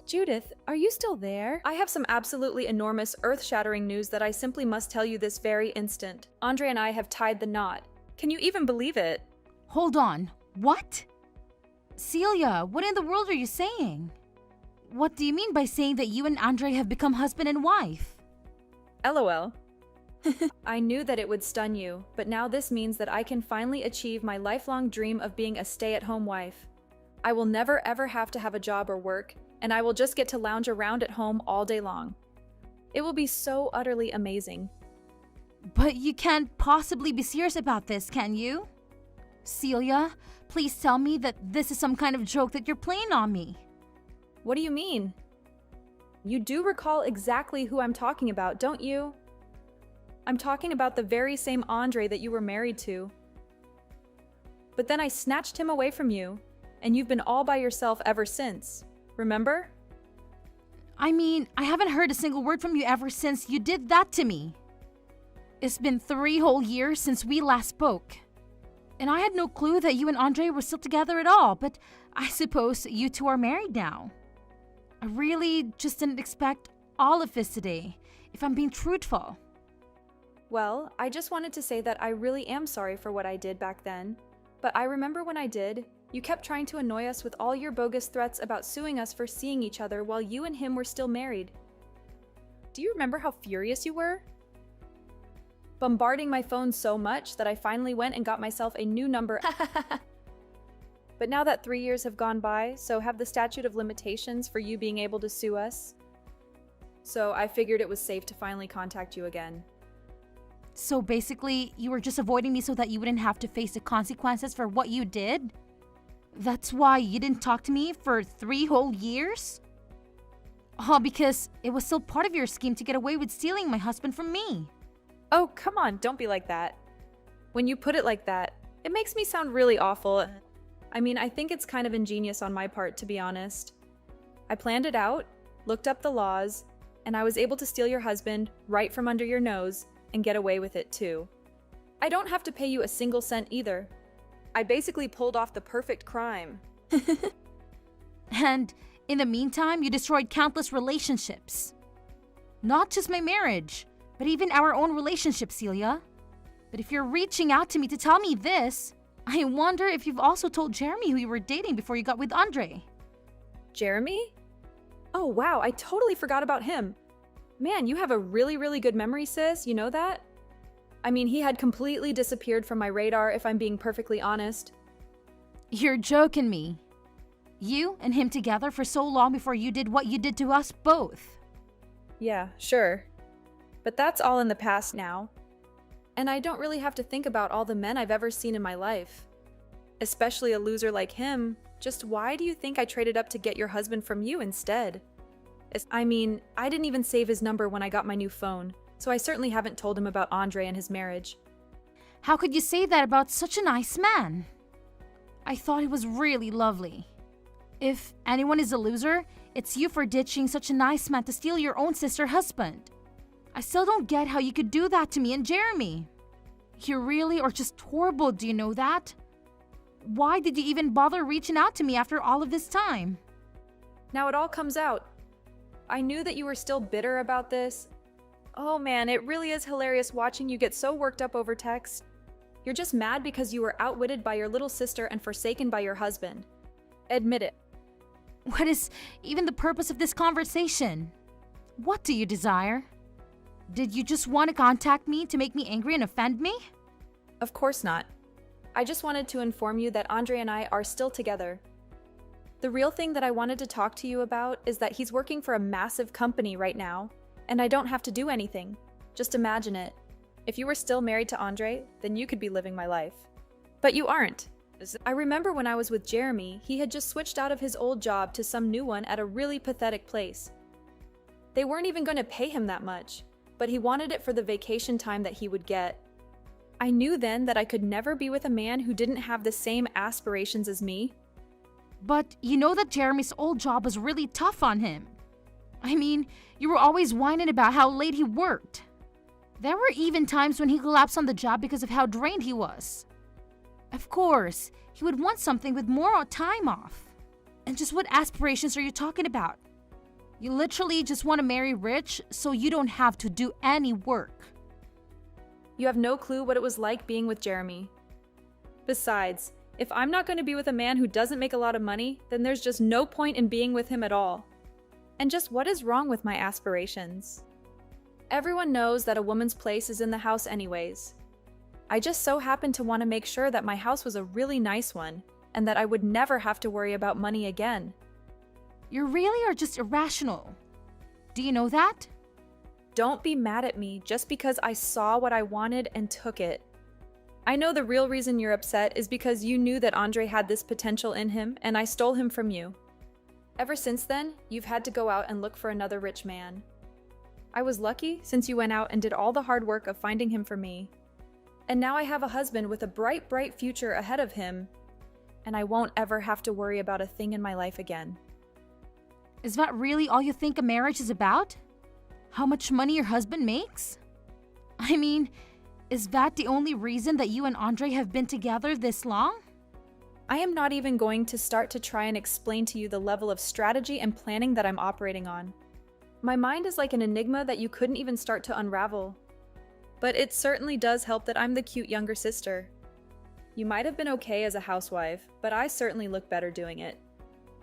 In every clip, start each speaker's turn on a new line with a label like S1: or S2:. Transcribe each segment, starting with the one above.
S1: Judith, are you still there? I have some absolutely enormous, earth-shattering news that I simply must tell you this very instant. Andre and I have tied the knot. Can you even believe it?
S2: Hold on. What? Celia, what in the world are you saying? What do you mean by saying that you and Andre have become husband and wife?
S1: LOL. I knew that it would stun you, but now this means that I can finally achieve my lifelong dream of being a stay-at-home wife. I will never ever have to have a job or work, and I will just get to lounge around at home all day long. It will be so utterly amazing.
S2: But you can't possibly be serious about this, can you? Celia, please tell me that this is some kind of joke that you're playing on me.
S1: What do you mean? You do recall exactly who I'm talking about, don't you? I'm talking about the very same Andre that you were married to. But then I snatched him away from you, and you've been all by yourself ever since. Remember?
S2: I mean, I haven't heard a single word from you ever since you did that to me. It's been 3 whole years since we last spoke. And I had no clue that you and Andre were still together at all, but I suppose you two are married now. I really just didn't expect all of this today, if I'm being truthful.
S1: Well, I just wanted to say that I really am sorry for what I did back then. But I remember when I did, you kept trying to annoy us with all your bogus threats about suing us for seeing each other while you and him were still married. Do you remember how furious you were? Bombarding my phone so much that I finally went and got myself a new number. But now that 3 years have gone by, so have the statute of limitations for you being able to sue us. So I figured it was safe to finally contact you again.
S2: So basically, you were just avoiding me so that you wouldn't have to face the consequences for what you did? That's why you didn't talk to me for 3 whole years? Oh, because it was still part of your scheme to get away with stealing my husband from me.
S1: Oh, come on, don't be like that. When you put it like that, it makes me sound really awful. I mean, I think it's kind of ingenious on my part, to be honest. I planned it out, looked up the laws, and I was able to steal your husband right from under your nose and get away with it too. I don't have to pay you a single cent either. I basically pulled off the perfect crime.
S2: And in the meantime, you destroyed countless relationships. Not just my marriage, but even our own relationship, Celia. But if you're reaching out to me to tell me this, I wonder if you've also told Jeremy who you were dating before you got with Andre.
S1: Jeremy? Oh wow, I totally forgot about him. Man, you have a really, really good memory, sis, you know that? I mean, he had completely disappeared from my radar, if I'm being perfectly honest.
S2: You're joking me. You and him together for so long before you did what you did to us both.
S1: Yeah, sure. But that's all in the past now. And I don't really have to think about all the men I've ever seen in my life. Especially a loser like him. Just why do you think I traded up to get your husband from you instead? I mean, I didn't even save his number when I got my new phone, so I certainly haven't told him about Andre and his marriage.
S2: How could you say that about such a nice man? I thought he was really lovely. If anyone is a loser, it's you for ditching such a nice man to steal your own sister husband. I still don't get how you could do that to me and Jeremy. You really are just horrible, do you know that? Why did you even bother reaching out to me after all of this time?
S1: Now it all comes out. I knew that you were still bitter about this. Oh man, it really is hilarious watching you get so worked up over text. You're just mad because you were outwitted by your little sister and forsaken by your husband. Admit it.
S2: What is even the purpose of this conversation? What do you desire? Did you just want to contact me to make me angry and offend me?
S1: Of course not. I just wanted to inform you that Andre and I are still together. The real thing that I wanted to talk to you about is that he's working for a massive company right now, and I don't have to do anything. Just imagine it. If you were still married to Andre, then you could be living my life. But you aren't. I remember when I was with Jeremy, he had just switched out of his old job to some new one at a really pathetic place. They weren't even going to pay him that much, but he wanted it for the vacation time that he would get. I knew then that I could never be with a man who didn't have the same aspirations as me.
S2: But you know that Jeremy's old job was really tough on him. I mean, you were always whining about how late he worked. There were even times when he collapsed on the job because of how drained he was. Of course, he would want something with more time off. And just what aspirations are you talking about? You literally just want to marry rich so you don't have to do any work.
S1: You have no clue what it was like being with Jeremy. Besides, if I'm not going to be with a man who doesn't make a lot of money, then there's just no point in being with him at all. And just what is wrong with my aspirations? Everyone knows that a woman's place is in the house anyways. I just so happen to want to make sure that my house was a really nice one, and that I would never have to worry about money again.
S2: You really are just irrational. Do you know that?
S1: Don't be mad at me just because I saw what I wanted and took it. I know the real reason you're upset is because you knew that Andre had this potential in him, and I stole him from you. Ever since then, you've had to go out and look for another rich man. I was lucky since you went out and did all the hard work of finding him for me. And now I have a husband with a bright, bright future ahead of him, and I won't ever have to worry about a thing in my life again.
S2: Is that really all you think a marriage is about? How much money your husband makes? I mean, is that the only reason that you and Andre have been together this long?
S1: I am not even going to start to try and explain to you the level of strategy and planning that I'm operating on. My mind is like an enigma that you couldn't even start to unravel. But it certainly does help that I'm the cute younger sister. You might have been okay as a housewife, but I certainly look better doing it.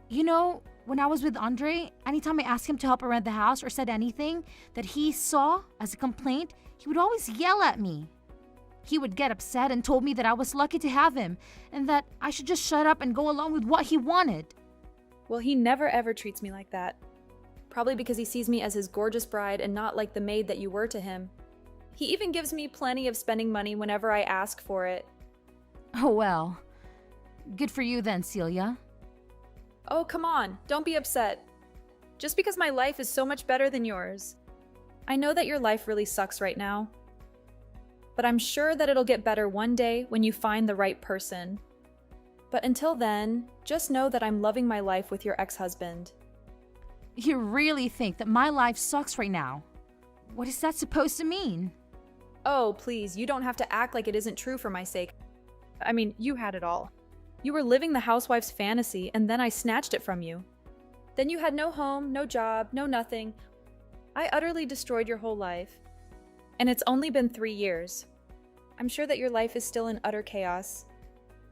S2: You know, when I was with Andre, anytime I asked him to help around the house or said anything that he saw as a complaint, he would always yell at me. He would get upset and told me that I was lucky to have him and that I should just shut up and go along with what he wanted.
S1: Well, he never ever treats me like that. Probably because he sees me as his gorgeous bride and not like the maid that you were to him. He even gives me plenty of spending money whenever I ask for it.
S2: Oh well. Good for you then, Celia.
S1: Oh, come on, don't be upset. Just because my life is so much better than yours. I know that your life really sucks right now. But I'm sure that it'll get better one day when you find the right person. But until then, just know that I'm loving my life with your ex-husband.
S2: You really think that my life sucks right now? What is that supposed to mean?
S1: Oh, please, you don't have to act like it isn't true for my sake. I mean, you had it all. You were living the housewife's fantasy, and then I snatched it from you. Then you had no home, no job, no nothing. I utterly destroyed your whole life. And it's only been 3 years. I'm sure that your life is still in utter chaos.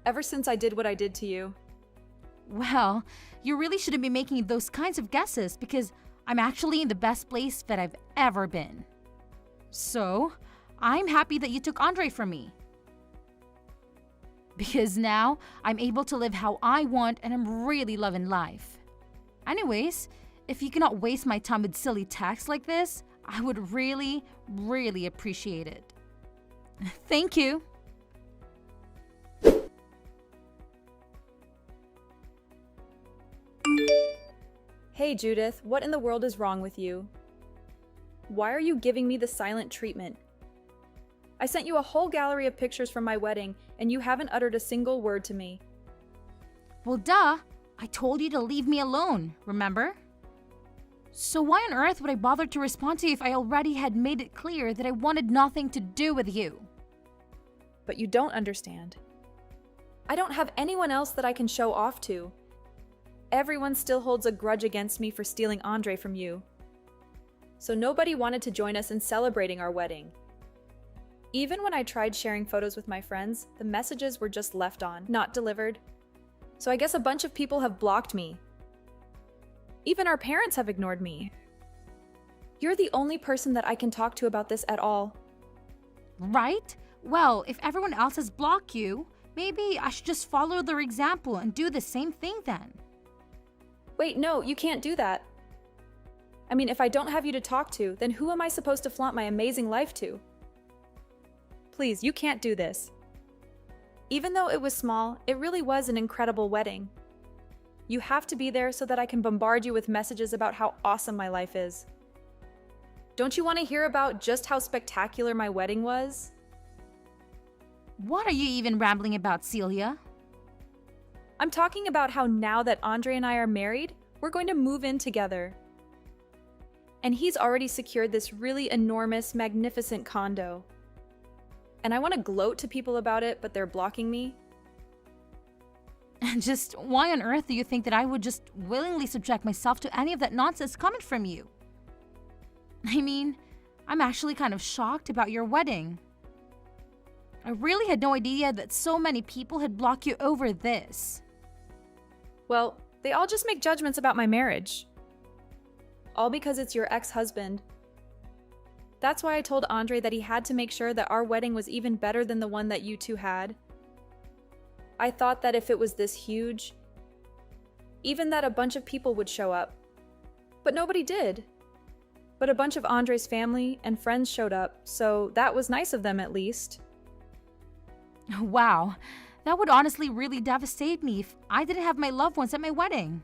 S1: Ever since I did what I did to you.
S2: Well, you really shouldn't be making those kinds of guesses because I'm actually in the best place that I've ever been. So, I'm happy that you took Andre from me. Because now, I'm able to live how I want and I'm really loving life. Anyways, if you cannot waste my time with silly texts like this, I would really, really appreciate it. Thank you.
S1: Hey Judith, what in the world is wrong with you? Why are you giving me the silent treatment? I sent you a whole gallery of pictures from my wedding, and you haven't uttered a single word to me.
S2: Well, duh. I told you to leave me alone, remember? So why on earth would I bother to respond to you if I already had made it clear that I wanted nothing to do with you?
S1: But you don't understand. I don't have anyone else that I can show off to. Everyone still holds a grudge against me for stealing Andre from you. So nobody wanted to join us in celebrating our wedding. Even when I tried sharing photos with my friends, the messages were just left on, not delivered. So I guess a bunch of people have blocked me. Even our parents have ignored me. You're the only person that I can talk to about this at all.
S2: Right? Well, if everyone else has blocked you, maybe I should just follow their example and do the same thing then.
S1: Wait, no, you can't do that. I mean, if I don't have you to talk to, then who am I supposed to flaunt my amazing life to? Please, you can't do this. Even though it was small, it really was an incredible wedding. You have to be there so that I can bombard you with messages about how awesome my life is. Don't you want to hear about just how spectacular my wedding was?
S2: What are you even rambling about, Celia?
S1: I'm talking about how now that Andre and I are married, we're going to move in together. And he's already secured this really enormous, magnificent condo. And I want to gloat to people about it, but they're blocking me.
S2: And just why on earth do you think that I would just willingly subject myself to any of that nonsense coming from you? I mean, I'm actually kind of shocked about your wedding. I really had no idea that so many people had blocked you over this.
S1: Well, they all just make judgments about my marriage. All because it's your ex-husband. That's why I told Andre that he had to make sure that our wedding was even better than the one that you two had. I thought that if it was this huge, even that a bunch of people would show up. But nobody did. But a bunch of Andre's family and friends showed up, so that was nice of them at least.
S2: Wow, that would honestly really devastate me if I didn't have my loved ones at my wedding.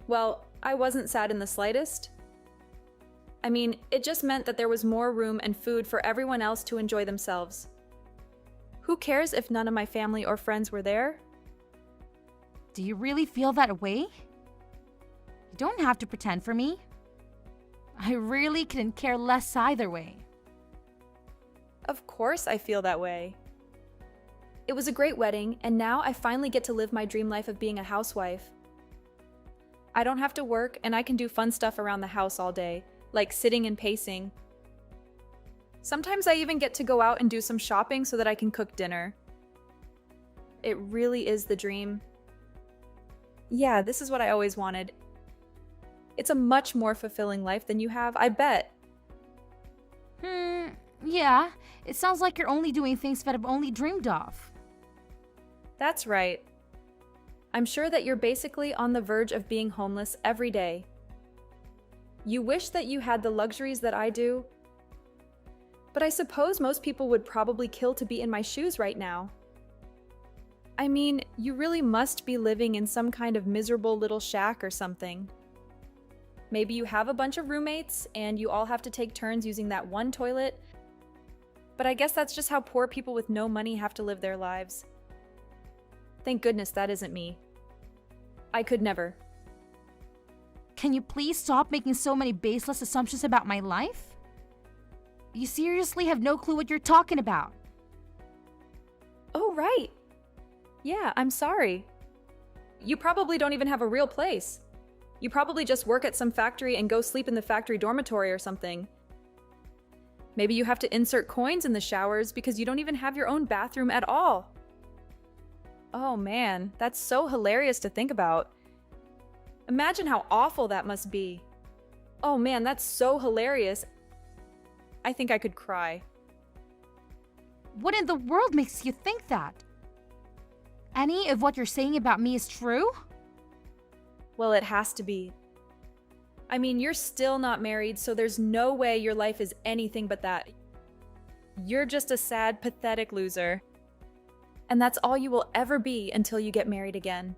S1: Well, I wasn't sad in the slightest. I mean, it just meant that there was more room and food for everyone else to enjoy themselves. Who cares if none of my family or friends were there?
S2: Do you really feel that way? You don't have to pretend for me. I really couldn't care less either way.
S1: Of course I feel that way. It was a great wedding, and now I finally get to live my dream life of being a housewife. I don't have to work, and I can do fun stuff around the house all day, like sitting and pacing. Sometimes I even get to go out and do some shopping so that I can cook dinner. It really is the dream. Yeah, this is what I always wanted. It's a much more fulfilling life than you have, I bet.
S2: Yeah. It sounds like you're only doing things that I've only dreamed of.
S1: That's right. I'm sure that you're basically on the verge of being homeless every day. You wish that you had the luxuries that I do, but I suppose most people would probably kill to be in my shoes right now. I mean, you really must be living in some kind of miserable little shack or something. Maybe you have a bunch of roommates and you all have to take turns using that one toilet, but I guess that's just how poor people with no money have to live their lives. Thank goodness that isn't me. I could never.
S2: Can you please stop making so many baseless assumptions about my life? You seriously have no clue what you're talking about.
S1: Oh, right. Yeah, I'm sorry. You probably don't even have a real place. You probably just work at some factory and go sleep in the factory dormitory or something. Maybe you have to insert coins in the showers because you don't even have your own bathroom at all. Oh man, that's so hilarious to think about. Imagine how awful that must be. Oh man, that's so hilarious. I think I could cry.
S2: What in the world makes you think that? Any of what you're saying about me is true?
S1: Well, it has to be. I mean, you're still not married, so there's no way your life is anything but that. You're just a sad, pathetic loser. And that's all you will ever be until you get married again.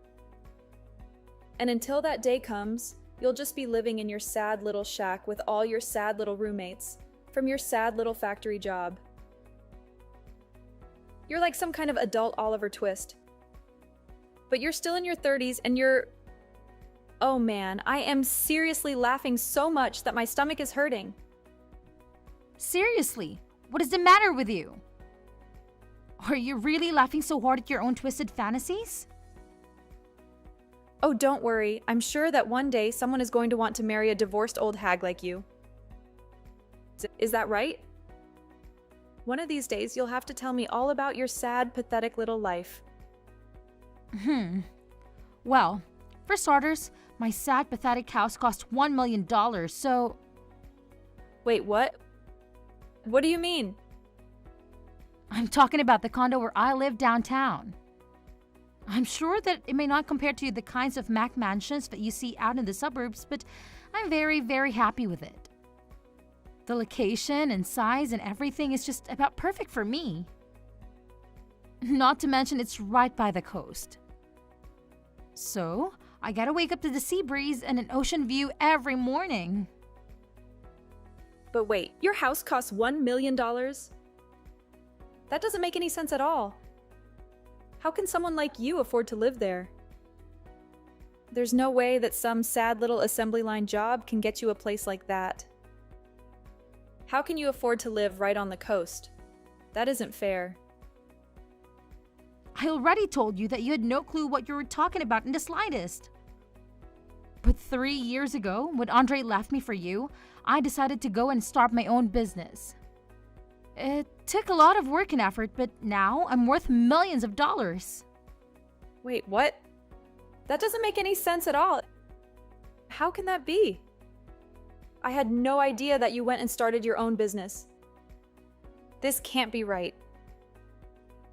S1: And until that day comes, you'll just be living in your sad little shack with all your sad little roommates from your sad little factory job. You're like some kind of adult Oliver Twist. But you're still in your 30s and you're... Oh man, I am seriously laughing so much that my stomach is hurting.
S2: Seriously, what is the matter with you? Are you really laughing so hard at your own twisted fantasies?
S1: Oh, don't worry. I'm sure that one day someone is going to want to marry a divorced old hag like you. Is that right? One of these days, you'll have to tell me all about your sad, pathetic little life.
S2: Well, for starters, my sad, pathetic house cost $1 million, so...
S1: Wait, what? What do you mean?
S2: I'm talking about the condo where I live downtown. I'm sure that it may not compare to the kinds of Mac mansions that you see out in the suburbs, but I'm very, very happy with it. The location and size and everything is just about perfect for me. Not to mention it's right by the coast. So, I gotta wake up to the sea breeze and an ocean view every morning.
S1: But wait, your house costs $1 million? That doesn't make any sense at all. How can someone like you afford to live there? There's no way that some sad little assembly line job can get you a place like that. How can you afford to live right on the coast? That isn't fair.
S2: I already told you that you had no clue what you were talking about in the slightest. But 3 years ago, when Andre left me for you, I decided to go and start my own business. It took a lot of work and effort, but now I'm worth millions of dollars.
S1: Wait, what? That doesn't make any sense at all. How can that be? I had no idea that you went and started your own business. This can't be right.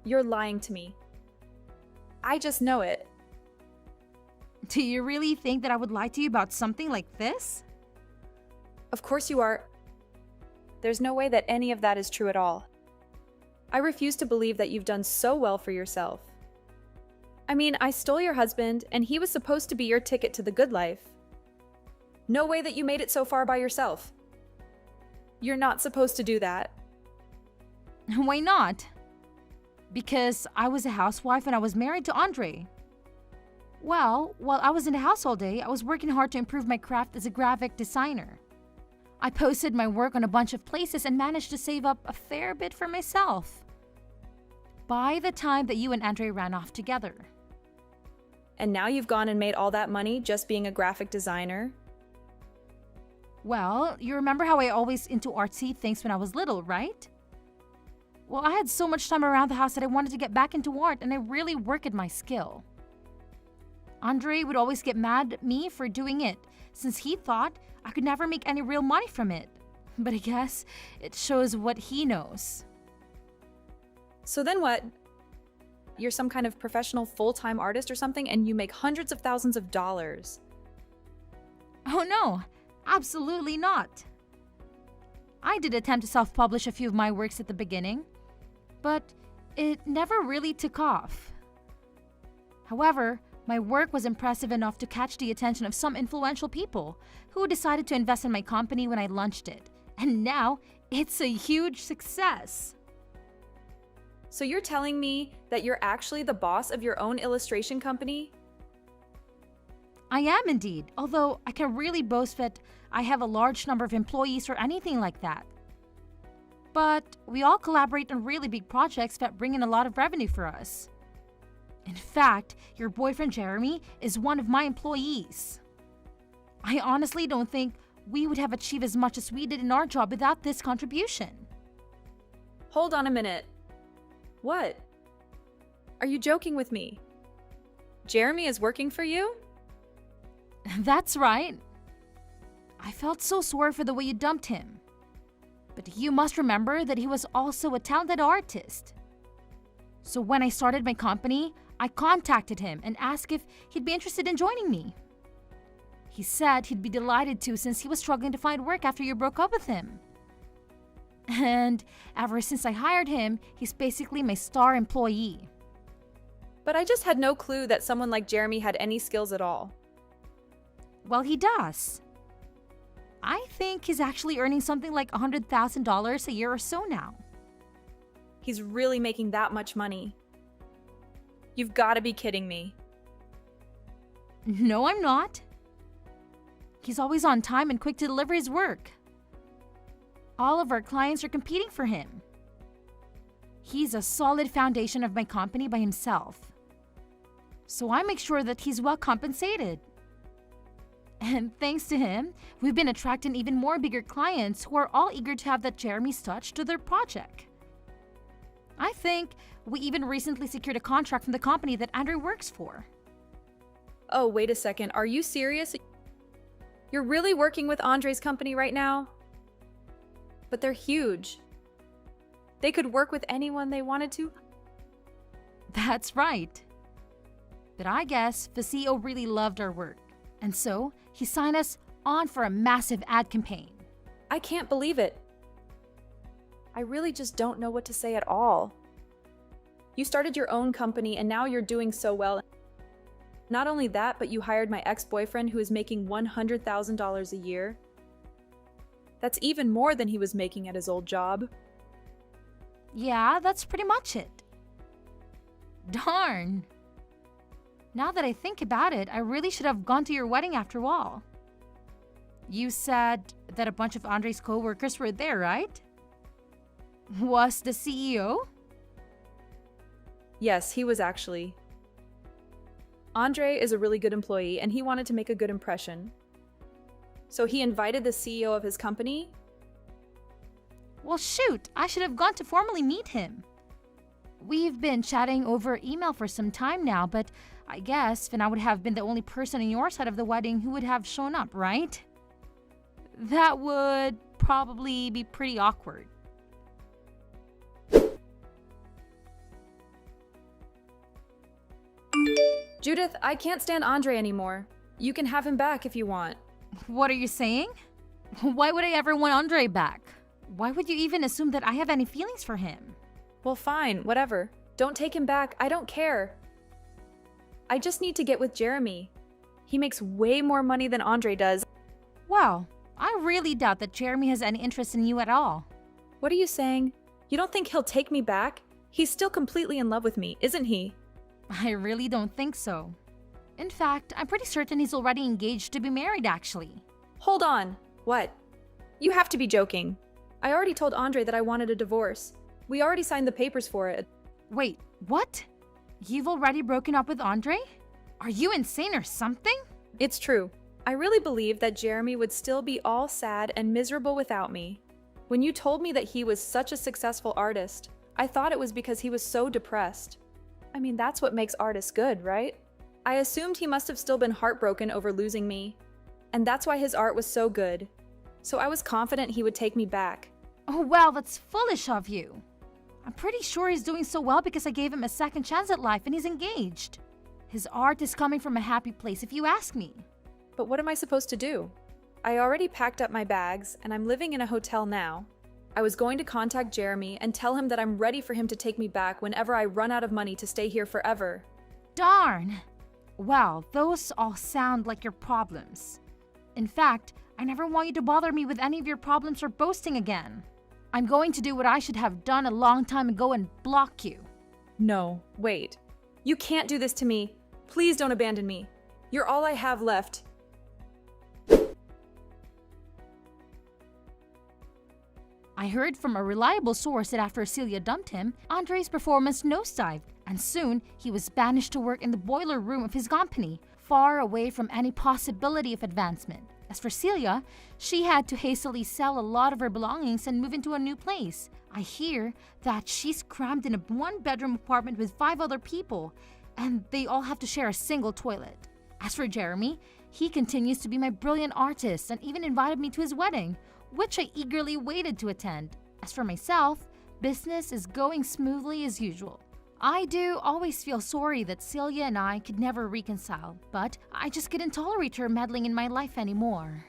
S1: You're lying to me. I just know it.
S2: Do you really think that I would lie to you about something like this?
S1: Of course you are. There's no way that any of that is true at all. I refuse to believe that you've done so well for yourself. I mean, I stole your husband, and he was supposed to be your ticket to the good life. No way that you made it so far by yourself. You're not supposed to do that.
S2: Why not? Because I was a housewife and I was married to Andre. Well, while I was in the house all day, I was working hard to improve my craft as a graphic designer. I posted my work on a bunch of places and managed to save up a fair bit for myself. By the time that you and Andre ran off together.
S1: And now you've gone and made all that money just being a graphic designer?
S2: Well, you remember how I always into artsy things when I was little, right? Well, I had so much time around the house that I wanted to get back into art, and I really work at my skill. Andre would always get mad at me for doing it, since he thought I could never make any real money from it. But I guess it shows what he knows.
S1: So then what? You're some kind of professional full-time artist or something, and you make hundreds of thousands of dollars.
S2: Oh no, absolutely not. I did attempt to self-publish a few of my works at the beginning, but it never really took off. However, my work was impressive enough to catch the attention of some influential people who decided to invest in my company when I launched it. And now, it's a huge success.
S1: So you're telling me that you're actually the boss of your own illustration company?
S2: I am indeed, although I can't really boast that I have a large number of employees or anything like that. But we all collaborate on really big projects that bring in a lot of revenue for us. In fact, your boyfriend Jeremy is one of my employees. I honestly don't think we would have achieved as much as we did in our job without this contribution.
S1: Hold on a minute. What? Are you joking with me? Jeremy is working for you?
S2: That's right. I felt so sorry for the way you dumped him. But you must remember that he was also a talented artist. So when I started my company, I contacted him and asked if he'd be interested in joining me. He said he'd be delighted to since he was struggling to find work after you broke up with him. And ever since I hired him, he's basically my star employee.
S1: But I just had no clue that someone like Jeremy had any skills at all.
S2: Well, he does. I think he's actually earning something like $100,000 a year or so now.
S1: He's really making that much money. You've got to be kidding me.
S2: No, I'm not. He's always on time and quick to deliver his work. All of our clients are competing for him. He's a solid foundation of my company by himself. So I make sure that he's well compensated. And thanks to him, we've been attracting even more bigger clients who are all eager to have that Jeremy's touch to their project. I think we even recently secured a contract from the company that Andrew works for.
S1: Oh, wait a second. Are you serious? You're really working with Andre's company right now? But they're huge. They could work with anyone they wanted to?
S2: That's right. But I guess the CEO really loved our work. And so, he signed us on for a massive ad campaign.
S1: I can't believe it. I really just don't know what to say at all. You started your own company and now you're doing so well. Not only that, but you hired my ex-boyfriend who is making $100,000 a year. That's even more than he was making at his old job.
S2: Yeah, that's pretty much it. Darn. Now that I think about it, I really should have gone to your wedding after all. You said that a bunch of Andre's co-workers were there, right? Was the CEO?
S1: Yes, he was actually. Andre is a really good employee and he wanted to make a good impression. So he invited the CEO of his company?
S2: Well, shoot, I should have gone to formally meet him. We've been chatting over email for some time now, but I guess Finn would have been the only person on your side of the wedding who would have shown up, right? That would probably be pretty awkward.
S1: Judith, I can't stand Andre anymore. You can have him back if you want.
S2: What are you saying? Why would I ever want Andre back? Why would you even assume that I have any feelings for him?
S1: Well, fine, whatever. Don't take him back, I don't care. I just need to get with Jeremy. He makes way more money than Andre does.
S2: Wow, I really doubt that Jeremy has any interest in you at all.
S1: What are you saying? You don't think he'll take me back? He's still completely in love with me, isn't he?
S2: I really don't think so. In fact, I'm pretty certain he's already engaged to be married, actually.
S1: Hold on. What? You have to be joking. I already told Andre that I wanted a divorce. We already signed the papers for it.
S2: Wait, what? You've already broken up with Andre? Are you insane or something?
S1: It's true. I really believed that Jeremy would still be all sad and miserable without me. When you told me that he was such a successful artist, I thought it was because he was so depressed. I mean, that's what makes artists good, right? I assumed he must have still been heartbroken over losing me. And that's why his art was so good. So I was confident he would take me back.
S2: Oh, well, that's foolish of you. I'm pretty sure he's doing so well because I gave him a second chance at life and he's engaged. His art is coming from a happy place, if you ask me.
S1: But what am I supposed to do? I already packed up my bags and I'm living in a hotel now. I was going to contact Jeremy and tell him that I'm ready for him to take me back whenever I run out of money to stay here forever.
S2: Darn! Well, those all sound like your problems. In fact, I never want you to bother me with any of your problems or boasting again. I'm going to do what I should have done a long time ago and block you.
S1: No, wait. You can't do this to me. Please don't abandon me. You're all I have left.
S2: I heard from a reliable source that after Celia dumped him, Andre's performance nosedived, and soon he was banished to work in the boiler room of his company, far away from any possibility of advancement. As for Celia, she had to hastily sell a lot of her belongings and move into a new place. I hear that she's crammed in a one-bedroom apartment with 5 other people, and they all have to share a single toilet. As for Jeremy, he continues to be my brilliant artist and even invited me to his wedding, which I eagerly waited to attend. As for myself, business is going smoothly as usual. I do always feel sorry that Celia and I could never reconcile, but I just couldn't tolerate her meddling in my life anymore.